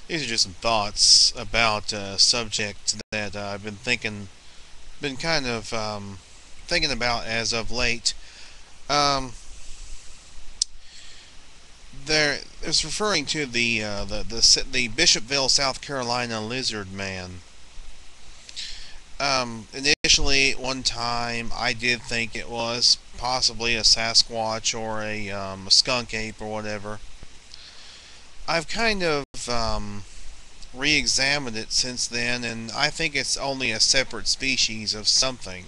These are just some thoughts about a subject that I've been kind of thinking about as of late. Um, there, it's referring to the Bishopville, South Carolina lizard man. Initially, one time, I did think it was possibly a Sasquatch or a skunk ape or whatever. I've kind of re-examined it since then, and I think it's only a separate species of something.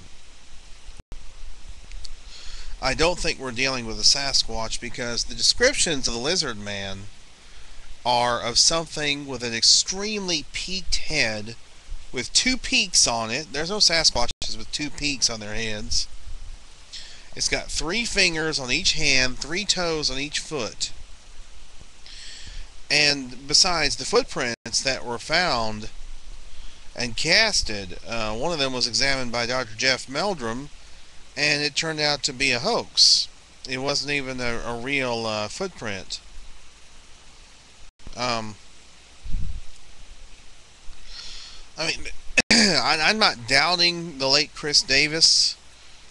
I don't think we're dealing with a Sasquatch because the descriptions of the lizard man are of something with an extremely peaked head with two peaks on it. There's no Sasquatches with two peaks on their heads. It's got three fingers on each hand, three toes on each foot. And besides the footprints that were found and casted, one of them was examined by Dr. Jeff Meldrum, and it turned out to be a hoax. It wasn't even a real footprint. Um, I mean, I'm not doubting the late Chris Davis.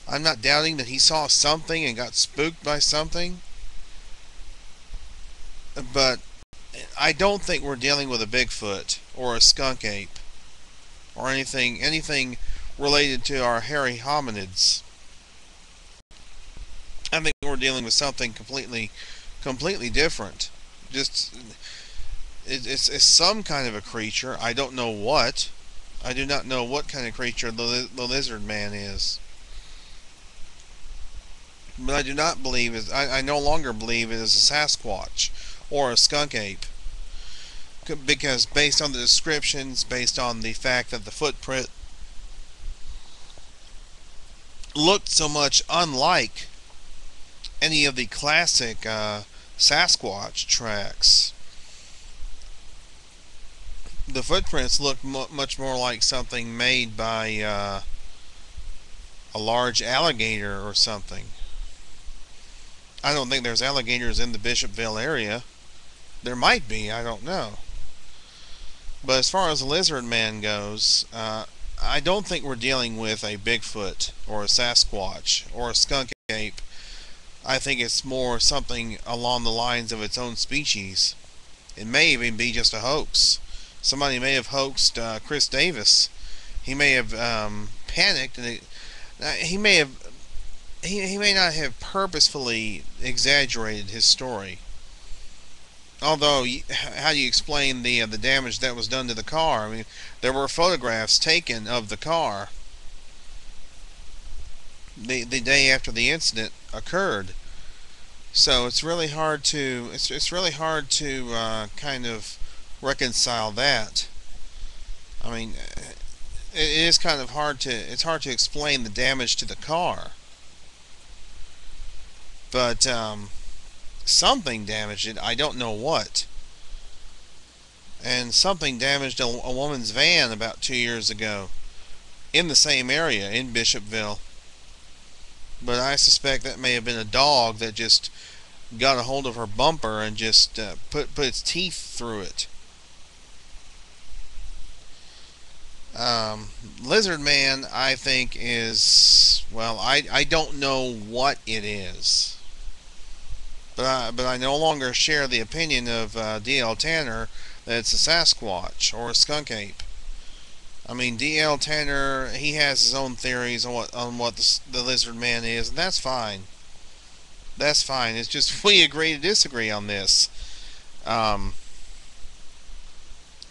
I'm not doubting that he saw something and got spooked by something. But I don't think we're dealing with a Bigfoot or a skunk ape or anything related to our hairy hominids. I think we're dealing with something completely different. Just it's some kind of a creature. I don't know what. I do not know what kind of creature the lizard man is. But I do not believe it. I no longer believe it is a Sasquatch or a skunk ape, because based on the descriptions, based on the fact that the footprint looked so much unlike any of the classic Sasquatch tracks. The footprints look much more like something made by a large alligator or something. I don't think there's alligators in the Bishopville area. There might be, I don't know. But as far as the lizard man goes, I don't think we're dealing with a Bigfoot or a Sasquatch or a skunk ape. I think it's more something along the lines of its own species. It may even be just a hoax. Somebody may have hoaxed Chris Davis. He may have panicked, and he may have he may not have purposefully exaggerated his story. Although, how do you explain the damage that was done to the car? I mean, there were photographs taken of the car the day after the incident occurred. So it's really hard to kind of reconcile that. I mean, it is kind of hard to explain the damage to the car, but something damaged it. I don't know what. And something damaged a woman's van about 2 years ago in the same area in Bishopville. But I suspect that may have been a dog that just got a hold of her bumper and just put its teeth through it. Lizard Man, I think, is, well, I don't know what it is. But I no longer share the opinion of D.L. Tanner that it's a Sasquatch or a skunk ape. I mean, D.L. Tanner, he has his own theories on what the lizard man is, and that's fine. That's fine. It's just we agree to disagree on this. The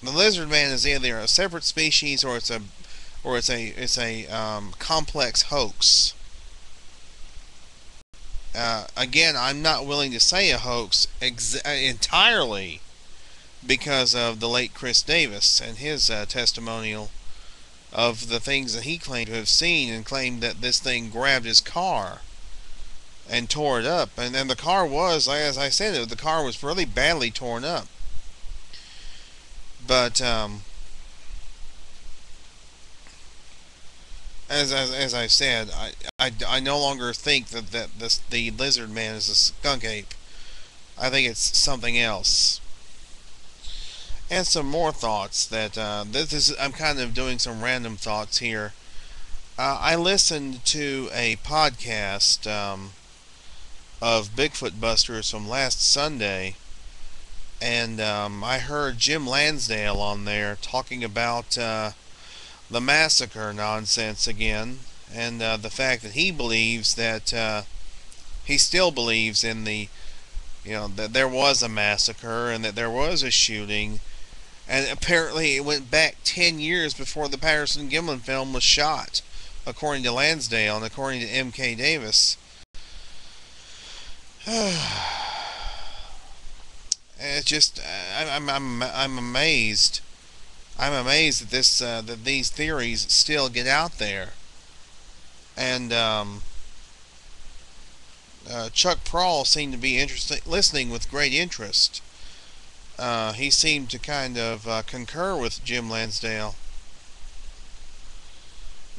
lizard man is either a separate species or it's a complex hoax. Again, I'm not willing to say a hoax entirely because of the late Chris Davis and his testimonial of the things that he claimed to have seen, and claimed that this thing grabbed his car and tore it up. And then the car was, as I said, the car was really badly torn up. But as I said, I no longer think that the lizard man is a skunk ape. I think it's something else. And some more thoughts that I'm kind of doing some random thoughts here. I listened to a podcast of Bigfoot Busters from last Sunday, and I heard Jim Lansdale on there talking about the massacre nonsense again, and the fact that he believes that he still believes in that there was a massacre and that there was a shooting, and apparently it went back 10 years before the Patterson-Gimlin film was shot, according to Lansdale and according to M.K. Davis. It's just I'm amazed. I'm amazed that these theories still get out there. And Chuck Prohl seemed to be listening with great interest. He seemed to kind of concur with Jim Lansdale.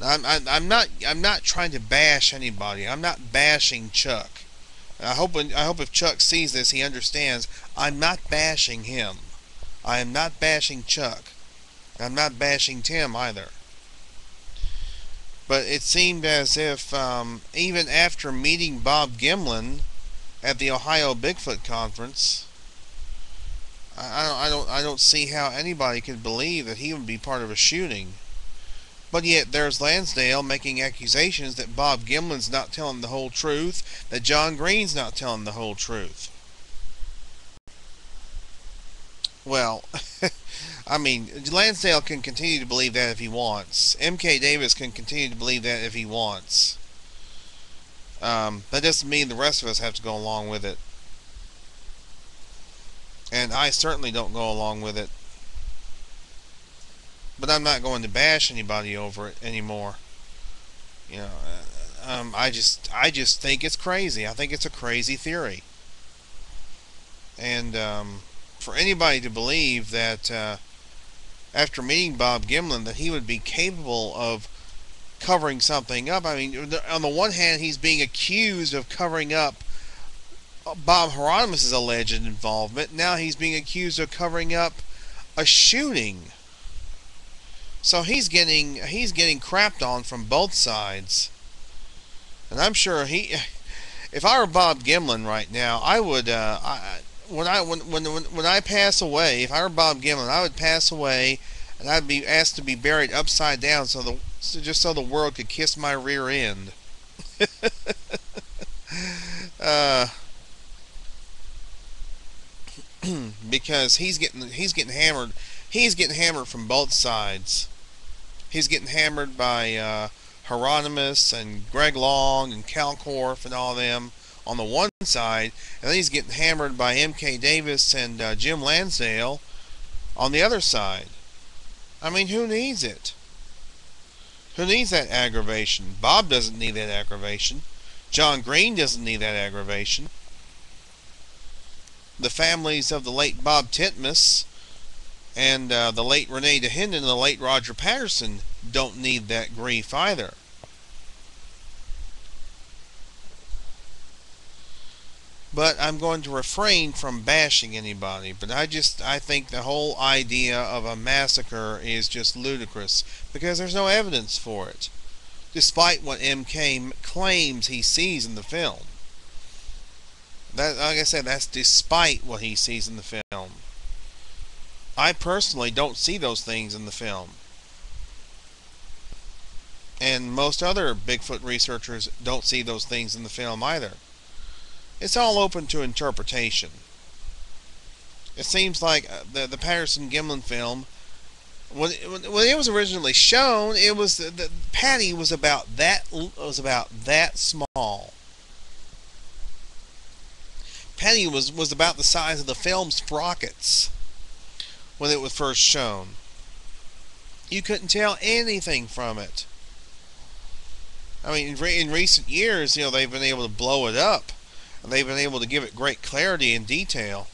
I'm not trying to bash anybody. I'm not bashing Chuck. I hope if Chuck sees this, he understands. I'm not bashing him. I am not bashing Chuck. I'm not bashing Tim either. But it seemed as if even after meeting Bob Gimlin at the Ohio Bigfoot Conference, I don't see how anybody could believe that he would be part of a shooting. But yet there's Lansdale making accusations that Bob Gimlin's not telling the whole truth, that John Green's not telling the whole truth. Well, I mean, Lansdale can continue to believe that if he wants. M.K. Davis can continue to believe that if he wants. That doesn't mean the rest of us have to go along with it. And I certainly don't go along with it. But I'm not going to bash anybody over it anymore. You know, I just think it's crazy. I think it's a crazy theory. And for anybody to believe that after meeting Bob Gimlin that he would be capable of covering something up. I mean, on the one hand, he's being accused of covering up Bob Hieronymus' alleged involvement. Now he's being accused of covering up a shooting. So he's getting crapped on from both sides. And I'm sure if I were Bob Gimlin right now, I would when I pass away, if I were Bob Gimlin, I would pass away and I'd be asked to be buried upside down just so the world could kiss my rear end. Because he's getting hammered. He's getting hammered from both sides. He's getting hammered by Hieronymus and Greg Long and Cal Korff and all them on the one side, and then he's getting hammered by M.K. Davis and Jim Lansdale on the other side. I mean, who needs it? Who needs that aggravation? Bob doesn't need that aggravation. John Green doesn't need that aggravation. The families of the late Bob Titmus and the late Renee DeHenden and the late Roger Patterson don't need that grief either. But I'm going to refrain from bashing anybody. But I think the whole idea of a massacre is just ludicrous because there's no evidence for it, despite what MK claims he sees in the film. That, like I said, that's despite what he sees in the film. I personally don't see those things in the film. And most other Bigfoot researchers don't see those things in the film either. It's all open to interpretation. It seems like the Patterson-Gimlin film, when it was originally shown, it was the Patty was about that small. Patty was about the size of the film sprockets when it was first shown. You couldn't tell anything from it. I mean, in recent years, they've been able to blow it up. And they've been able to give it great clarity and detail.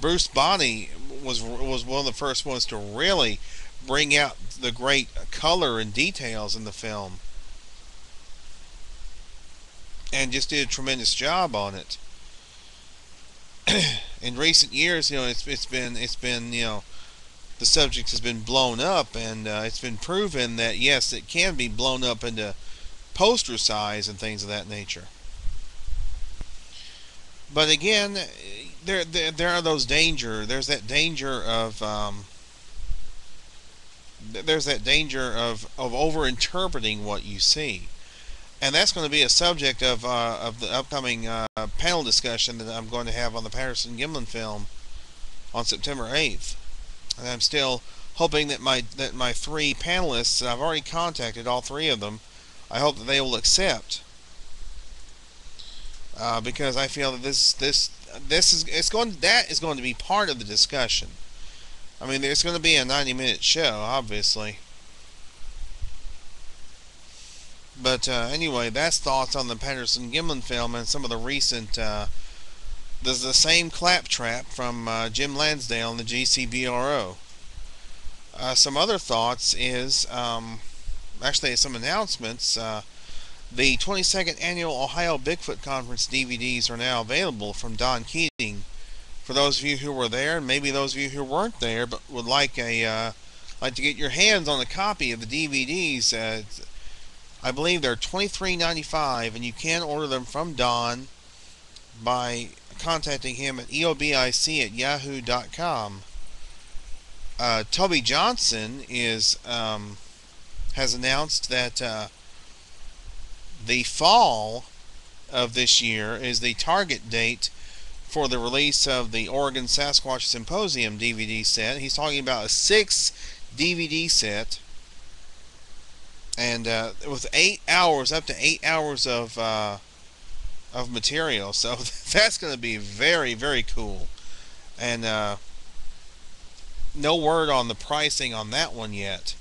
Bruce Bonney was one of the first ones to really bring out the great color and details in the film. And just did a tremendous job on it. in recent years, it's been the subject has been blown up, and it's been proven that yes, it can be blown up into poster size and things of that nature. But again, there are those danger. There's that danger of over interpreting what you see, and that's going to be a subject of the upcoming panel discussion that I'm going to have on the Patterson-Gimlin film on September 8th. And I'm still hoping that my three panelists, I've already contacted all three of them, I hope that they will accept, because I feel that that is going to be part of the discussion. I mean, there's going to be a 90-minute show, obviously. But anyway, that's thoughts on the Patterson-Gimlin film and some of the recent. There's the same claptrap from Jim Lansdale and the GCBRO. Some other thoughts is actually some announcements. The 22nd Annual Ohio Bigfoot Conference DVDs are now available from Don Keating. For those of you who were there, and maybe those of you who weren't there but would like to get your hands on a copy of the DVDs, I believe they're $23.95, and you can order them from Don by contacting him at eobic@yahoo.com. Toby Johnson has announced that the fall of this year is the target date for the release of the Oregon Sasquatch Symposium DVD set. He's talking about a 6 DVD set, and with 8 hours, up to 8 hours of material. So that's going to be very, very cool. And no word on the pricing on that one yet,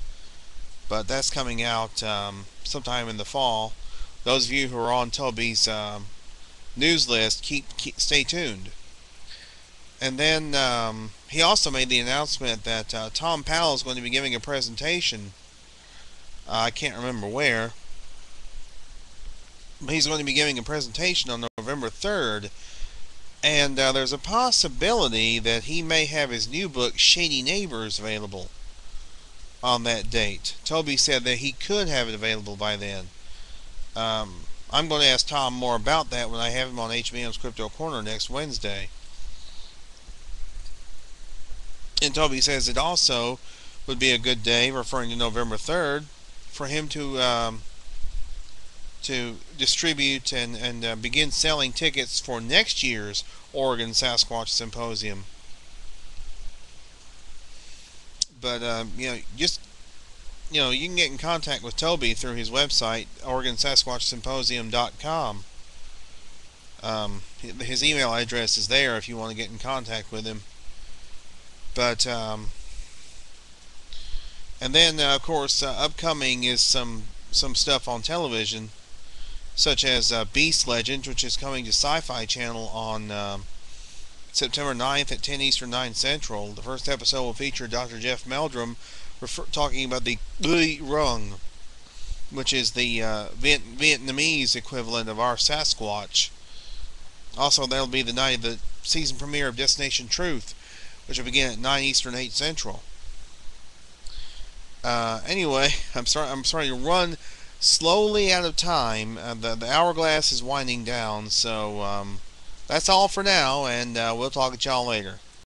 but that's coming out sometime in the fall. Those of you who are on Toby's news list, stay tuned. And then he also made the announcement that Tom Powell is going to be giving a presentation. I can't remember where, but he's going to be giving a presentation on November 3rd. And there's a possibility that he may have his new book, Shady Neighbors, available on that date. Toby said that he could have it available by then. I'm going to ask Tom more about that when I have him on HBM's Crypto-Corner next Wednesday. And Toby says it also would be a good day, referring to November 3rd, for him to distribute and begin selling tickets for next year's Oregon Sasquatch Symposium. But you can get in contact with Toby through his website, OregonSasquatchSymposium.com. His email address is there if you want to get in contact with him. But and then of course upcoming is some stuff on television, such as Beast Legend, which is coming to Sci-Fi Channel on September 9th at 10 Eastern, 9 Central. The first episode will feature Dr. Jeff Meldrum talking about the Rung, which is the Vietnamese equivalent of our Sasquatch. Also, that'll be the night of the season premiere of Destination Truth, which will begin at 9 Eastern, 8 Central. Anyway, I'm sorry to run slowly out of time. The hourglass is winding down, so that's all for now, and we'll talk to y'all later.